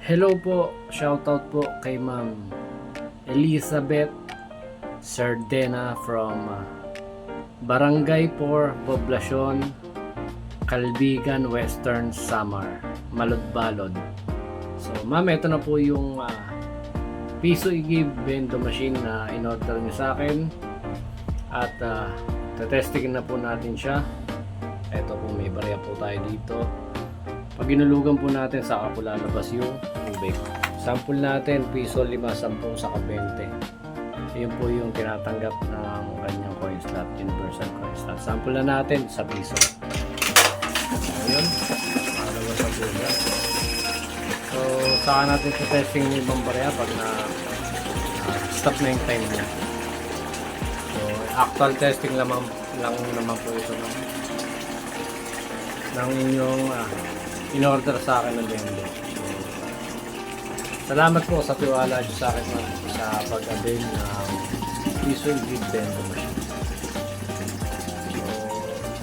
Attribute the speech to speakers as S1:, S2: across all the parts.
S1: Hello po, shoutout po kay Ma'am Elizabeth Sardena from Barangay 4, Poblacion, Calbigan, Western Samar, Maludbalod. So ma'am, ito na po yung piso i-give bendo machine na in-order nyo sa akin. At testingin na po natin siya. Ito po, may barya po tayo dito. Pag ginulugan po natin, saka po lalabas yung tubig. Sample natin, piso 5, 10, saka 20. Yun po yung tinatanggap ng kanyang coin slot, universal coin slot. Sample na natin sa piso. Ayun, lalabas ang tubig. So, saka natin sa testing yung ibang barya pag na stop na yung time niya. So, actual testing lang naman po ito ng inyong in-order sa akin ng bendo. So, salamat po sa tiwala nyo sa akin sa pag-avail ng piso i-give bendo machine. So,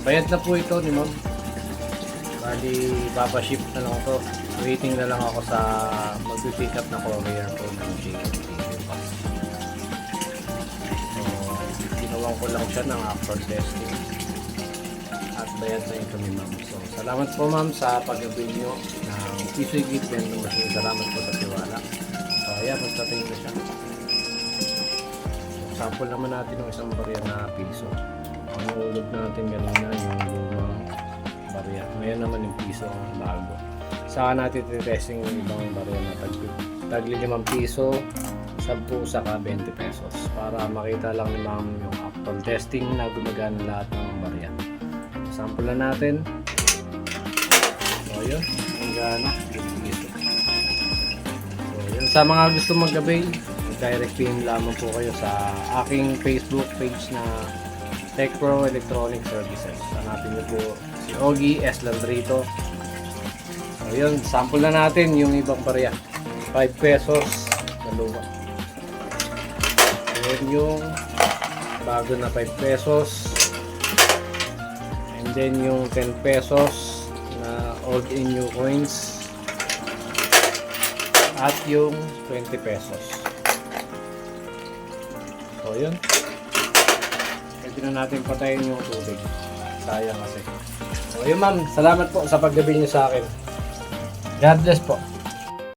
S1: bayad na po ito ni ma'am. Bali, papaship na lang ito. Waiting na lang ako sa mag-pick up na courier po ng JKT. So, ginawan ko lang siya ng actual testing. At bayad na ito ni ma'am. So, salamat po ma'am sa pag-avail nyo ng piso i-give bendo machine. Salamat po sa tiwala. So, ayan, magtating na siya. So, sample naman natin ng isang barya na piso. Ang ulog natin kanina yung lumang barya. Ngayon naman yung piso ang bago. Saka natin testing yung ibang barya na tagli 5 piso, 10 saka 20 pesos. Para makita lang ni ma'am yung actual testing na gumagana lahat ng barya. Sample na natin. So yun, ang gana. So yun, sa mga gusto mag-avail, direct PM lamang po kayo sa aking Facebook page na TechPro Electronic Services. Hanapin niyo po si Ogie S. Landrito. So yun, sample na natin yung ibang barya. 5 pesos, dalawa. Yun yung bago na 5 pesos. And then yung 10 pesos na old and new coins. At yung 20 pesos. So yun. Pwede na natin patayin yung tubig. Sayang kasi. So yun ma'am, salamat po sa pag-gabil niyo sa akin. God bless po.